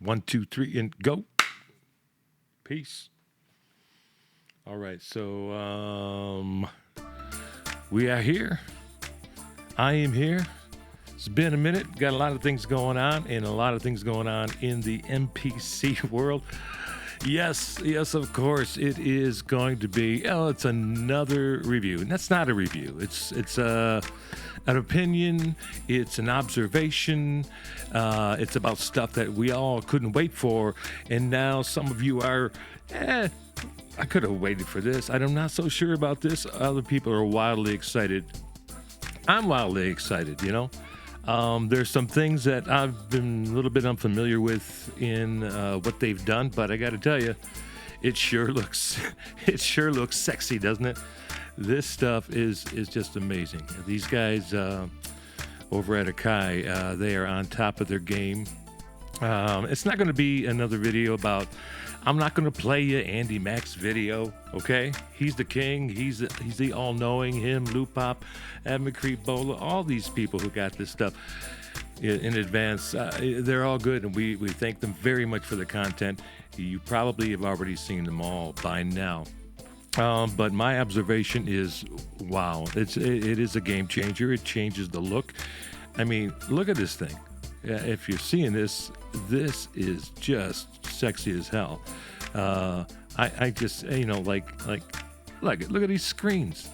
1, 2, 3, and go. Peace. All right, so we are here. I am here. It's been a minute. Got a lot of things going on, and a lot of things going on in the MPC world. Yes, of course, it is going to be. Oh, it's another review, and that's not a review. It's an opinion. It's an observation. It's about stuff that we all couldn't wait for, and now some of you are. I could have waited for this. I'm not so sure about this. Other people are wildly excited. I'm wildly excited, you know. There's some things that I've been a little bit unfamiliar with in what they've done, but I got to tell you, it sure looks sexy, doesn't it? This stuff is just amazing. These guys over at Akai, they are on top of their game. It's not going to be another video about. I'm not going to play you Andy Mack's video, okay? He's the king. He's the all-knowing. Him, Loopop, Ed McCree, Bola, all these people who got this stuff in advance. They're all good, and we thank them very much for the content. You probably have already seen them all by now. But my observation is, wow, it is a game changer. It changes the look. I mean, look at this thing. If you're seeing this is just sexy as hell. I just, you know, like look at these screens.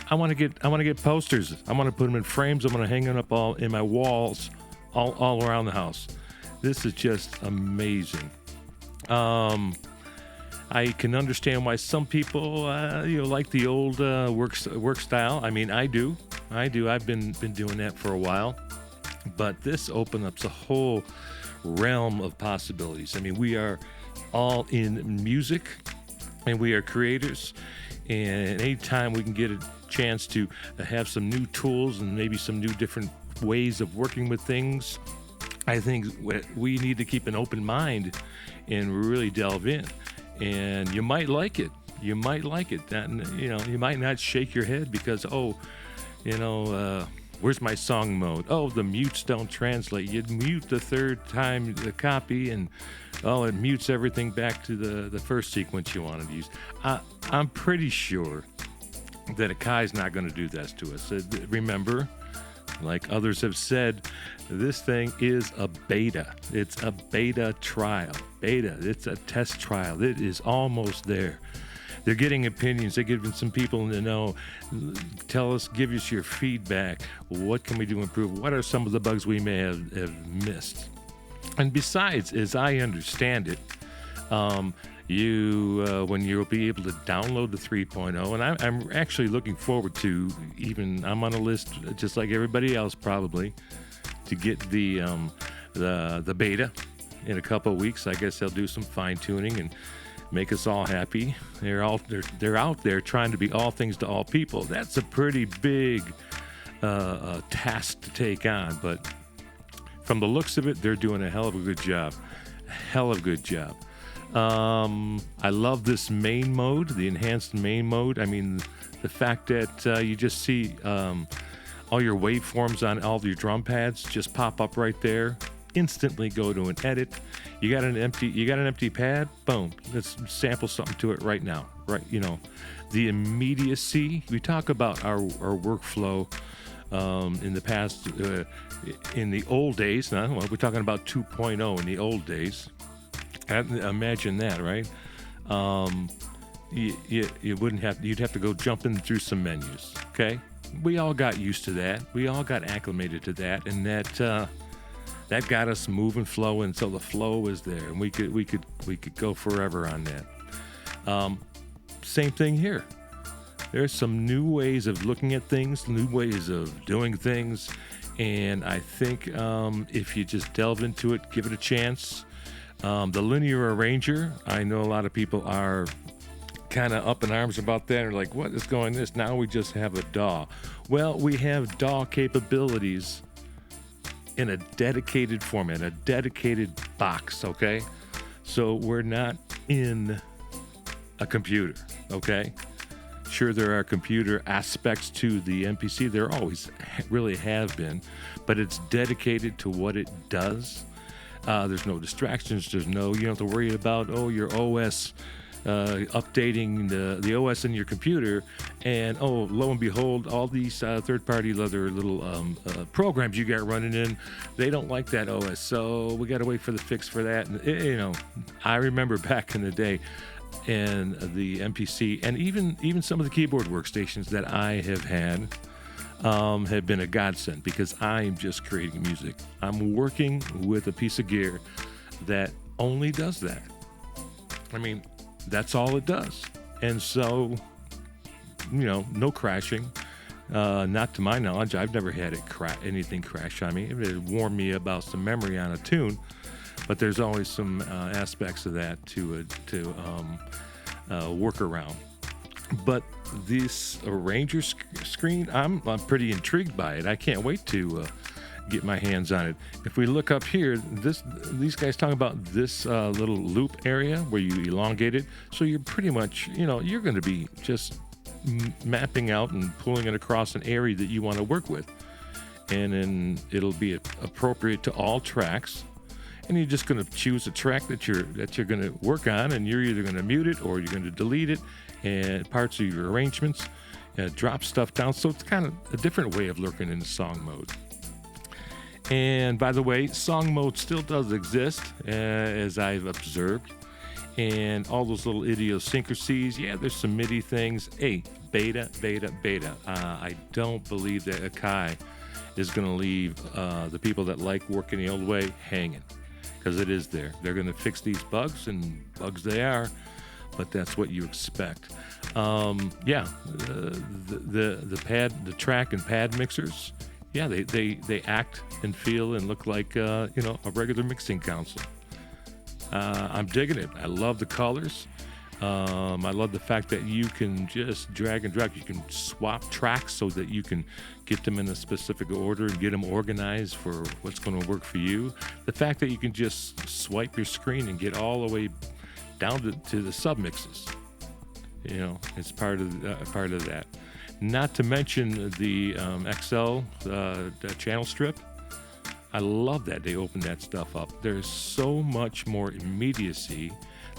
I want to get posters. I want to put them in frames. I'm going to hang them up all in my walls, all around the house. This is just amazing. I can understand why some people, like the old work style. I mean, I do. I've been doing that for a while. But this opens up a whole realm of possibilities. I mean, we are all in music, and we are creators. And anytime we can get a chance to have some new tools and maybe some new different ways of working with things, I think we need to keep an open mind and really delve in. And you might like it. You might like it. That, you might not shake your head because, where's my song mode? Oh, the mutes don't translate. You'd mute the third time the copy, and it mutes everything back to the first sequence you wanted to use. I'm pretty sure that Akai's not going to do that to us. Remember, like others have said, this thing is a beta. It's a beta trial. It's a test trial. It is almost there. They're getting opinions. They're giving some people to know. Give us your feedback. What can we do to improve? What are some of the bugs we may have missed? And besides, as I understand it, when you'll be able to download the 3.0, and I'm actually looking forward to I'm on a list just like everybody else probably to get the beta in a couple of weeks. I guess they'll do some fine tuning and make us all happy. They're out there trying to be all things to all people. That's a pretty big task to take on, but from the looks of it, they're doing a hell of a good job. I love this main mode, the enhanced main mode. I mean, the fact that you just see all your waveforms on all your drum pads just pop up right there. Instantly go to an edit. You got an empty pad, boom, let's sample something to it right now. Right, the immediacy. We talk about our workflow in the past, in the old days. We're talking about 2.0 in the old days. Imagine that, right? You wouldn't have. You'd have to go jumping through some menus. Okay, we all got used to that. We all got acclimated to that, and that got us moving, flowing. So the flow was there, and we could go forever on that. Same thing here. There's some new ways of looking at things, new ways of doing things, and I think if you just delve into it, give it a chance. The linear arranger, I know a lot of people are kind of up in arms about that, or like, what is going this? Now we just have a DAW. Well, we have DAW capabilities in a dedicated format, a dedicated box, okay? So we're not in a computer, okay? Sure, there are computer aspects to the MPC. There always really have been, but it's dedicated to what it does. There's no distractions. There's no, you don't have to worry about, your OS updating the OS in your computer, and lo and behold, all these third-party other little programs you got running in, they don't like that OS, so we got to wait for the fix for that. And I remember back in the day, and the MPC, and even some of the keyboard workstations that I have had have been a godsend, because I am just creating music. I'm working with a piece of gear that only does that. I mean, that's all it does. And so, no crashing. Not to my knowledge. I've never had anything crash on me. It warned me about some memory on a tune, but there's always some aspects of that to work around. But this arranger screen, I'm pretty intrigued by it. I can't wait to get my hands on it. If we look up here, these guys talking about this little loop area where you elongate it, so you're pretty much, you're going to be just mapping out and pulling it across an area that you want to work with, and then it'll be appropriate to all tracks. And you're just going to choose a track that you're going to work on, and you're either going to mute it or you're going to delete it, and parts of your arrangements, drop stuff down. So it's kind of a different way of looking into song mode. And by the way, song mode still does exist, as I've observed. And all those little idiosyncrasies, there's some MIDI things. Hey, beta. I don't believe that Akai is going to leave the people that like working the old way hanging, because it is there. They're going to fix these bugs, and bugs they are, but that's what you expect. The track and pad mixers, they act and feel and look like a regular mixing console. I'm digging it. I love the colors. I love the fact that you can just drag and drop. You can swap tracks so that you can get them in a specific order and get them organized for what's going to work for you. The fact that you can just swipe your screen and get all the way down to the submixes, it's part of that. Not to mention the XL the channel strip. I love that they opened that stuff up. There's so much more immediacy.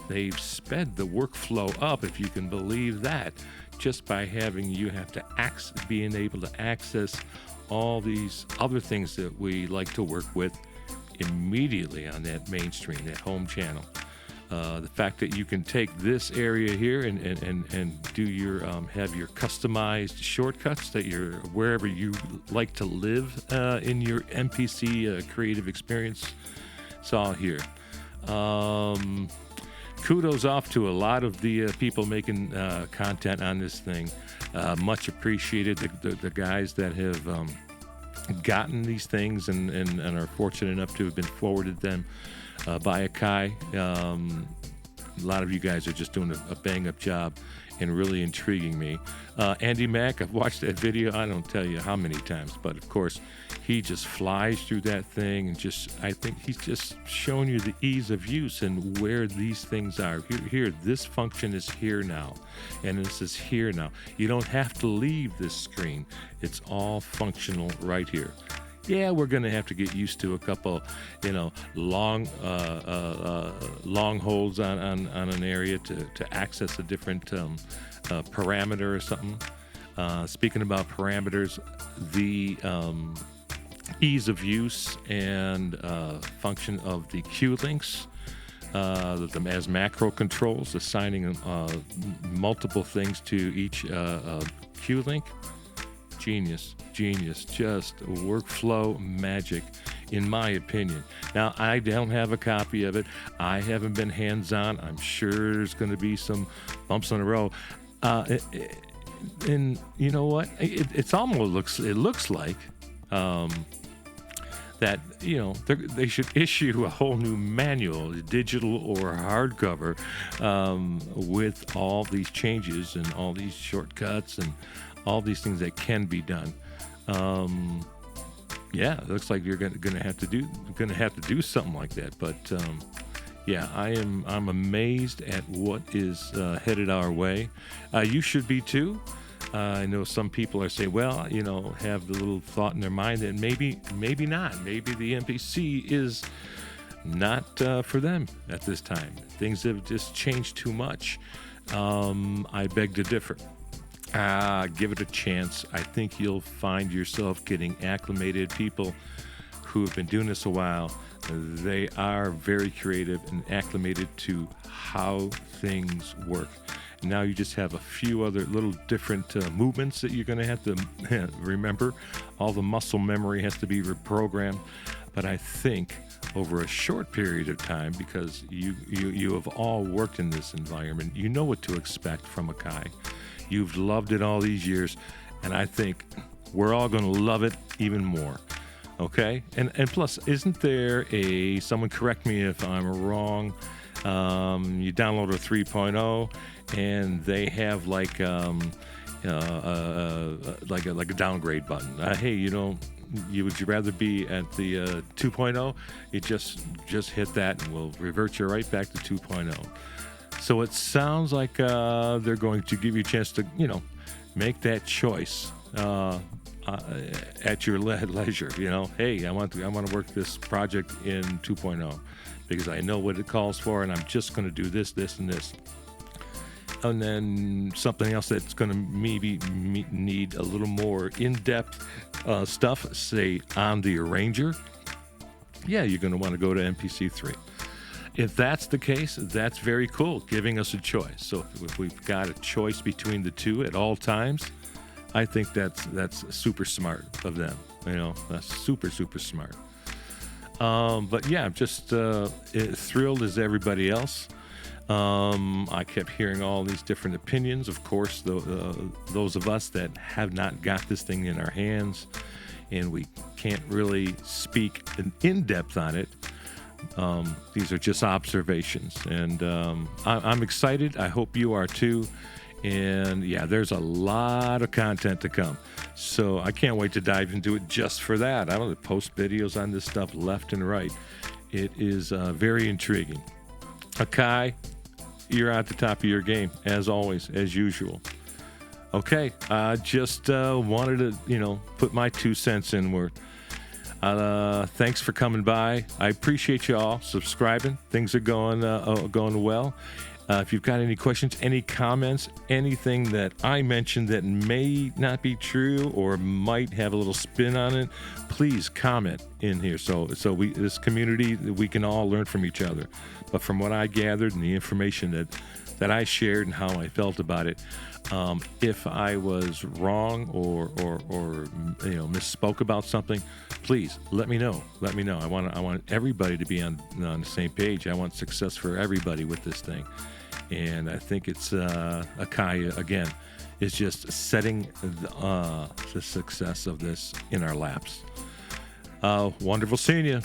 They've sped the workflow up, if you can believe that, just by having you have to being able to access all these other things that we like to work with immediately on that mainstream, that home channel. The fact that you can take this area here and do your have your customized shortcuts that you're wherever you like to live in your MPC creative experience. It's all here. Kudos off to a lot of the people making content on this thing. Much appreciated. The guys that have gotten these things and are fortunate enough to have been forwarded them by Akai. A lot of you guys are just doing a bang-up job and really intriguing me. Andy Mack, I've watched that video, I don't tell you how many times, but of course, he just flies through that thing and I think he's just showing you the ease of use and where these things are. Here, this function is here now, and this is here now. You don't have to leave this screen. It's all functional right here. Yeah, we're going to have to get used to a couple, long holds on an area to access a different parameter or something. Speaking about parameters, the ease of use and function of the Q links, them as macro controls, assigning multiple things to each Q link. Genius, just workflow magic, in my opinion. Now, I don't have a copy of it. I haven't been hands-on. I'm sure there's going to be some bumps on the road. And you know what? It looks like that they should issue a whole new manual, digital or hardcover, with all these changes and all these shortcuts and all these things that can be done. It looks like you're gonna have to do something like that. But I'm amazed at what is headed our way. You should be too. I know some people are saying, well, have the little thought in their mind that maybe not. Maybe the MPC is not for them at this time. Things have just changed too much. I beg to differ. Give it a chance. I think you'll find yourself getting acclimated. People who have been doing this a while, they are very creative and acclimated to how things work. Now you just have a few other little different movements that you're going to have to remember. All the muscle memory has to be reprogrammed. But I think over a short period of time, because you have all worked in this environment, you know what to expect from Akai. You've loved it all these years, and I think we're all going to love it even more. Okay? And plus, isn't there someone correct me if I'm wrong, you download a 3.0 and they have like a downgrade button. Hey, would you rather be at the 2.0? You just hit that and we'll revert you right back to 2.0. So it sounds like they're going to give you a chance to, make that choice at your leisure. Hey, I want to work this project in 2.0 because I know what it calls for, and I'm just going to do this, this, and this. And then something else that's going to maybe need a little more in-depth stuff, say on the arranger. Yeah, you're going to want to go to MPC 3. If that's the case, that's very cool, giving us a choice. So if we've got a choice between the two at all times, I think that's super smart of them. That's super, super smart. But yeah, I'm just thrilled as everybody else. I kept hearing all these different opinions. Of course, those of us that have not got this thing in our hands and we can't really speak in depth on it. These are just observations, and I'm excited. I hope you are too. And yeah, there's a lot of content to come. So I can't wait to dive into it just for that. I'm going to post videos on this stuff left and right. It is very intriguing. Akai, you're at the top of your game, as always, as usual. Okay, I just wanted to, put my 2 cents in where thanks for coming by. I appreciate you all subscribing. Things are going well. If you've got any questions, any comments, anything that I mentioned that may not be true or might have a little spin on it, please comment in here. So this community, we can all learn from each other. But from what I gathered and the information that I shared and how I felt about it, if I was wrong or misspoke about something, please let me know. Let me know. I want everybody to be on the same page. I want success for everybody with this thing. And I think it's Akai, again, is just setting the success of this in our laps. Wonderful seeing you.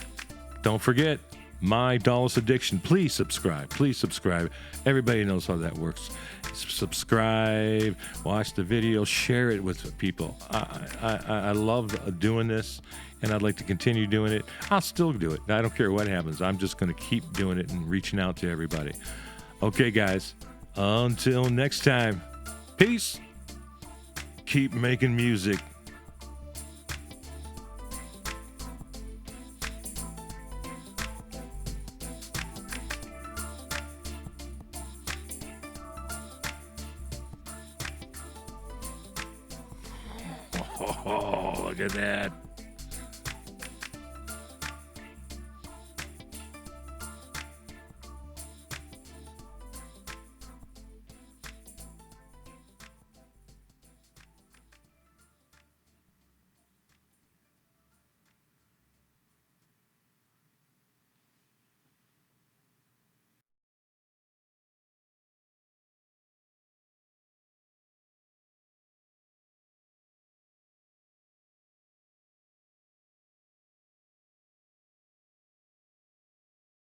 Don't forget, my DAW-less addiction. Please subscribe. Please subscribe. Everybody knows how that works. Subscribe, watch the video, share it with people. I love doing this, and I'd like to continue doing it. I'll still do it. I don't care what happens. I'm just going to keep doing it and reaching out to everybody. Okay, guys, until next time, peace. Keep making music. Oh, look at that.